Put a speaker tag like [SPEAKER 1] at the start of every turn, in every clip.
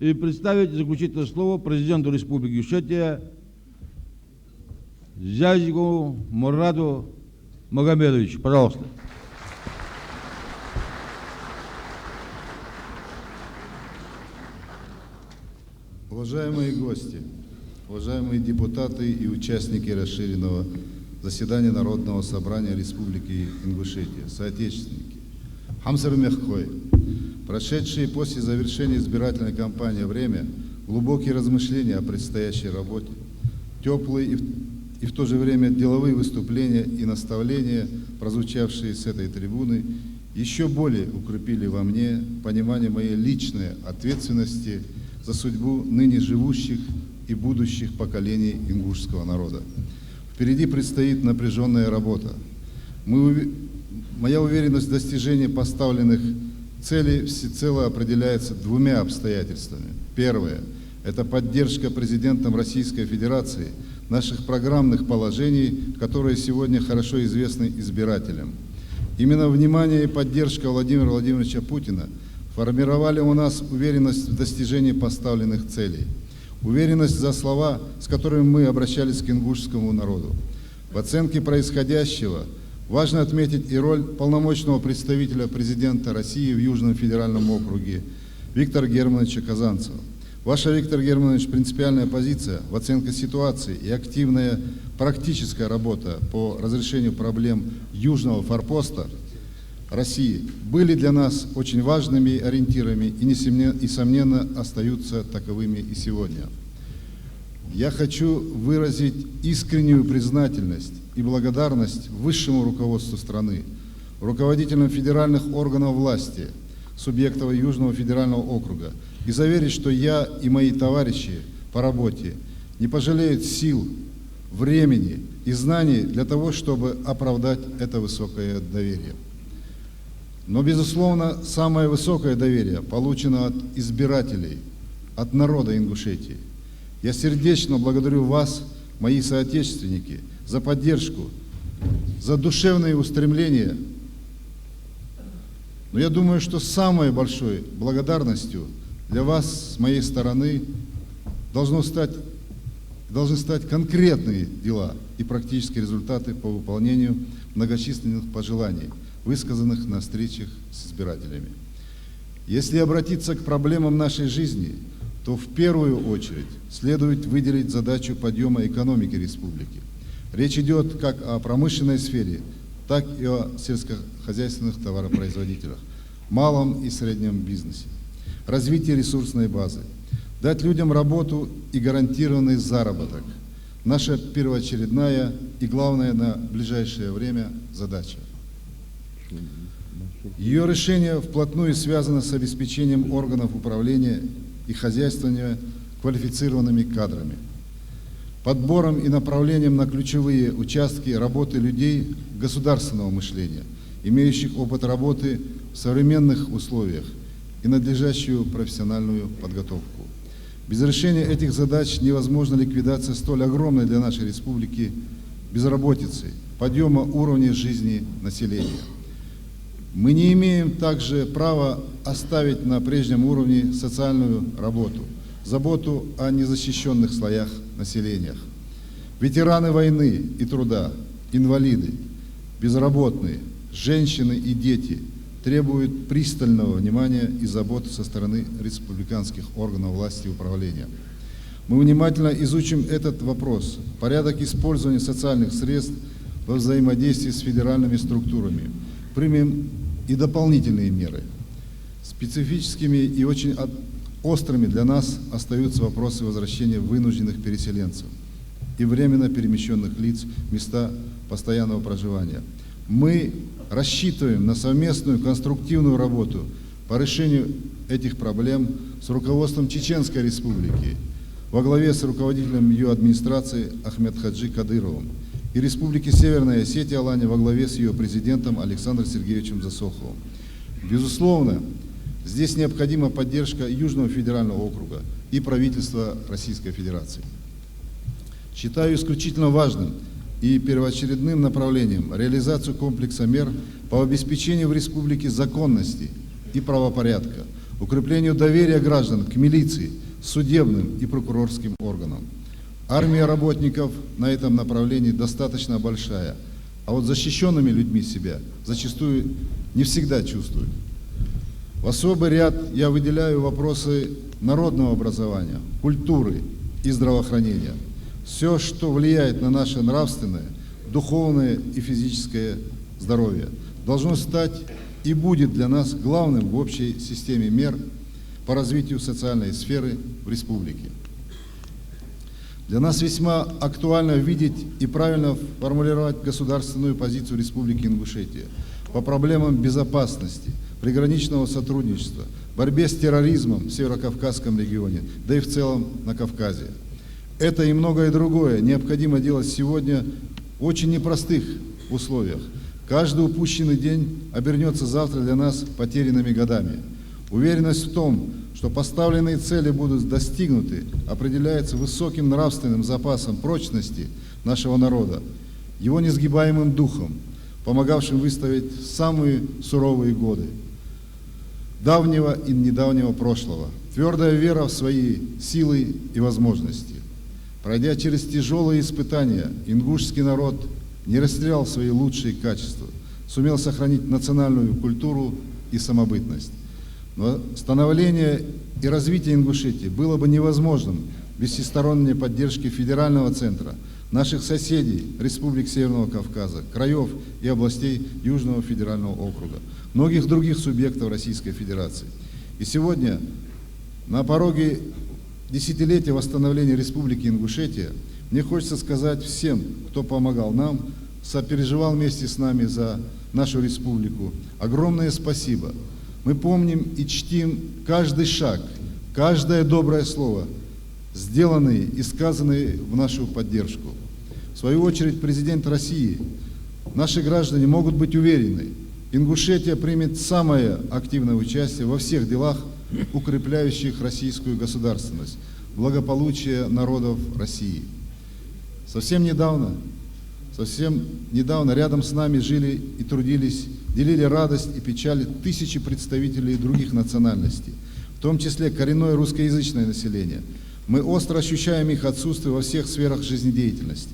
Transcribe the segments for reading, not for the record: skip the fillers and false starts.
[SPEAKER 1] и представить заключительное слово президенту Республики Ингушетия Зязику Мураду Магомедовичу. Пожалуйста.
[SPEAKER 2] Уважаемые гости, уважаемые депутаты и участники расширенного заседания Народного собрания Республики Ингушетия, соотечественники, Хамсар Мехкой, прошедшие после завершения избирательной кампании время, глубокие размышления о предстоящей работе, теплые и в то же время деловые выступления и наставления, прозвучавшие с этой трибуны, еще более укрепили во мне понимание моей личной ответственности за судьбу ныне живущих и будущих поколений ингушского народа. Впереди предстоит напряженная работа. Моя уверенность в достижении поставленных целей всецело определяется двумя обстоятельствами. Первое – это поддержка президентом Российской Федерации наших программных положений, которые сегодня хорошо известны избирателям. Именно внимание и поддержка Владимира Владимировича Путина формировали у нас уверенность в достижении поставленных целей. Уверенность за слова, с которыми мы обращались к ингушскому народу. В оценке происходящего важно отметить и роль полномочного представителя президента России в Южном федеральном округе Виктора Германовича Казанцева. Ваша, Виктор Германович, принципиальная позиция в оценке ситуации и активная практическая работа по разрешению проблем южного форпоста России были для нас очень важными ориентирами и, несомненно, остаются таковыми и сегодня. Я хочу выразить искреннюю признательность и благодарность высшему руководству страны, руководителям федеральных органов власти, субъектов Южного федерального округа, и заверить, что я и мои товарищи по работе не пожалеют сил, времени и знаний для того, чтобы оправдать это высокое доверие. Но, безусловно, самое высокое доверие получено от избирателей, от народа Ингушетии. Я сердечно благодарю вас, мои соотечественники, за поддержку, за душевные устремления. Но я думаю, что самой большой благодарностью для вас с моей стороны должны стать конкретные дела и практические результаты по выполнению многочисленных пожеланий, высказанных на встречах с избирателями. Если обратиться к проблемам нашей жизни, то в первую очередь следует выделить задачу подъема экономики республики. Речь идет как о промышленной сфере, так и о сельскохозяйственных товаропроизводителях, малом и среднем бизнесе. Развитие ресурсной базы, дать людям работу и гарантированный заработок. Наша первоочередная и главная на ближайшее время задача. Ее решение вплотную связано с обеспечением органов управления и хозяйствования квалифицированными кадрами, подбором и направлением на ключевые участки работы людей государственного мышления, имеющих опыт работы в современных условиях и надлежащую профессиональную подготовку. Без решения этих задач невозможна ликвидация столь огромной для нашей республики безработицы, подъема уровня жизни населения. Мы не имеем также права оставить на прежнем уровне социальную работу, заботу о незащищенных слоях населения. Ветераны войны и труда, инвалиды, безработные, женщины и дети требуют пристального внимания и заботы со стороны республиканских органов власти и управления. Мы внимательно изучим этот вопрос, порядок использования социальных средств во взаимодействии с федеральными структурами, примем и дополнительные меры. Специфическими и очень острыми для нас остаются вопросы возвращения вынужденных переселенцев и временно перемещенных лиц в места постоянного проживания. Мы рассчитываем на совместную конструктивную работу по решению этих проблем с руководством Чеченской Республики во главе с руководителем ее администрации Ахмедхаджи Кадыровым и Республики Северная Осетия Алания во главе с ее президентом Александром Сергеевичем Засоховым. Безусловно, здесь необходима поддержка Южного федерального округа и правительства Российской Федерации. Считаю исключительно важным и первоочередным направлением реализацию комплекса мер по обеспечению в республике законности и правопорядка, укреплению доверия граждан к милиции, судебным и прокурорским органам. Армия работников на этом направлении достаточно большая, а вот защищенными людьми себя зачастую не всегда чувствуют. В особый ряд я выделяю вопросы народного образования, культуры и здравоохранения. Все, что влияет на наше нравственное, духовное и физическое здоровье, должно стать и будет для нас главным в общей системе мер по развитию социальной сферы в республике. Для нас весьма актуально видеть и правильно формулировать государственную позицию Республики Ингушетия по проблемам безопасности, приграничного сотрудничества, борьбе с терроризмом в Северокавказском регионе, да и в целом на Кавказе. Это и многое другое необходимо делать сегодня в очень непростых условиях. Каждый упущенный день обернется завтра для нас потерянными годами. Уверенность в том, что поставленные цели будут достигнуты, определяется высоким нравственным запасом прочности нашего народа, его несгибаемым духом, помогавшим выстоять самые суровые годы давнего и недавнего прошлого, твердая вера в свои силы и возможности. Пройдя через тяжелые испытания, ингушский народ не растерял свои лучшие качества, сумел сохранить национальную культуру и самобытность. Но становление и развитие Ингушетии было бы невозможным без всесторонней поддержки федерального центра, наших соседей, республик Северного Кавказа, краев и областей Южного федерального округа, многих других субъектов Российской Федерации. И сегодня, на пороге десятилетия восстановления Республики Ингушетия, мне хочется сказать всем, кто помогал нам, сопереживал вместе с нами за нашу республику, огромное спасибо. Мы помним и чтим каждый шаг, каждое доброе слово, сделанные и сказанные в нашу поддержку. В свою очередь, президент России, наши граждане могут быть уверены, Ингушетия примет самое активное участие во всех делах, укрепляющих российскую государственность, благополучие народов России. Совсем недавно рядом с нами жили и трудились, делили радость и печаль тысячи представителей других национальностей, в том числе коренное русскоязычное население. Мы остро ощущаем их отсутствие во всех сферах жизнедеятельности.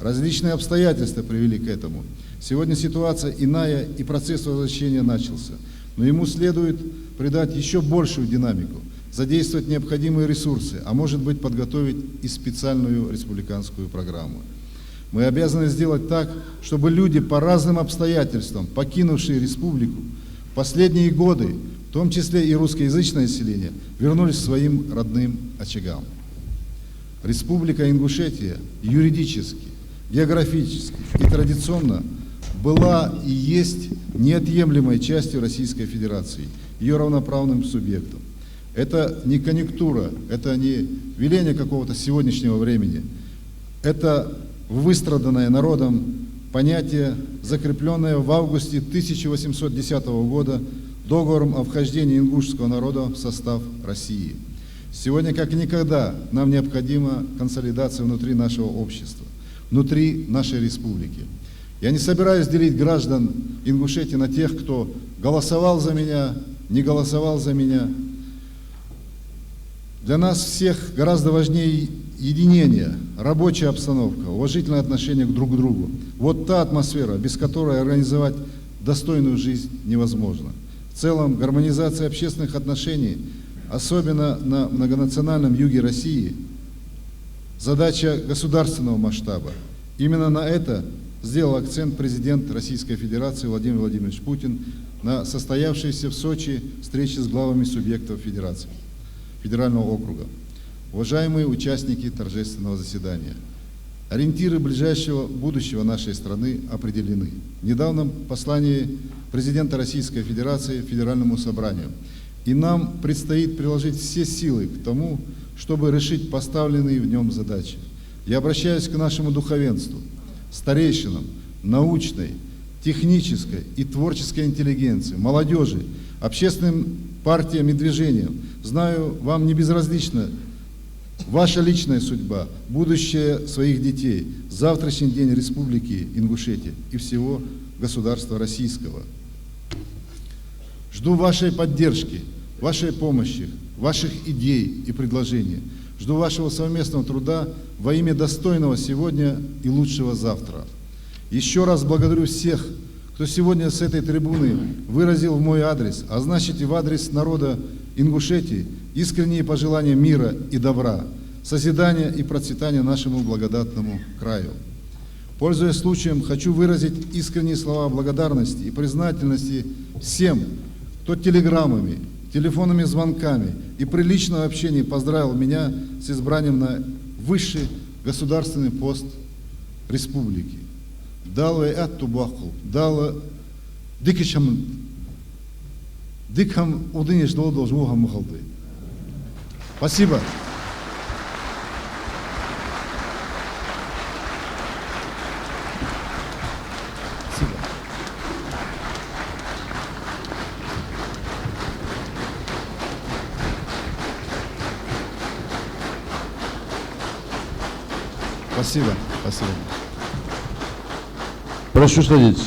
[SPEAKER 2] Различные обстоятельства привели к этому. Сегодня ситуация иная, и процесс возвращения начался. Но ему следует придать еще большую динамику, задействовать необходимые ресурсы, а может быть подготовить и специальную республиканскую программу. Мы обязаны сделать так, чтобы люди по разным обстоятельствам, покинувшие республику, в последние годы, в том числе и русскоязычное население, вернулись к своим родным очагам. Республика Ингушетия юридически, географически и традиционно была и есть неотъемлемой частью Российской Федерации, ее равноправным субъектом. Это не конъюнктура, это не веление какого-то сегодняшнего времени, это выстраданное народом понятие, закрепленное в августе 1810 года договором о вхождении ингушского народа в состав России. Сегодня, как никогда, нам необходима консолидация внутри нашего общества, внутри нашей республики. Я не собираюсь делить граждан Ингушетии на тех, кто голосовал за меня, не голосовал за меня. Для нас всех гораздо важнее единение, рабочая обстановка, уважительное отношение друг к другу. Вот та атмосфера, без которой организовать достойную жизнь невозможно. В целом, гармонизация общественных отношений, особенно на многонациональном юге России, задача государственного масштаба. Именно на это сделал акцент президент Российской Федерации Владимир Владимирович Путин на состоявшейся в Сочи встрече с главами субъектов Федерации, федерального округа. Уважаемые участники торжественного заседания, ориентиры ближайшего будущего нашей страны определены. В недавнем послании президента Российской Федерации Федеральному собранию. И нам предстоит приложить все силы к тому, чтобы решить поставленные в нем задачи. Я обращаюсь к нашему духовенству, старейшинам, научной, технической и творческой интеллигенции, молодежи, общественным партиям и движениям. Знаю, вам не безразлична ваша личная судьба, будущее своих детей, завтрашний день Республики Ингушетия и всего государства российского. Жду вашей поддержки, вашей помощи, ваших идей и предложений. Жду вашего совместного труда во имя достойного сегодня и лучшего завтра. Еще раз благодарю всех, кто сегодня с этой трибуны выразил в мой адрес, а значит и в адрес народа Ингушетии, искренние пожелания мира и добра, созидания и процветания нашему благодатному краю. Пользуясь случаем, хочу выразить искренние слова благодарности и признательности всем, кто телеграммами, телефонными звонками и при личном общении поздравил меня с избранием на высший государственный пост республики. Дала эту баху, дала дикишам удынеш должен махалды. Спасибо. Спасибо. Спасибо.
[SPEAKER 1] Прошу садиться.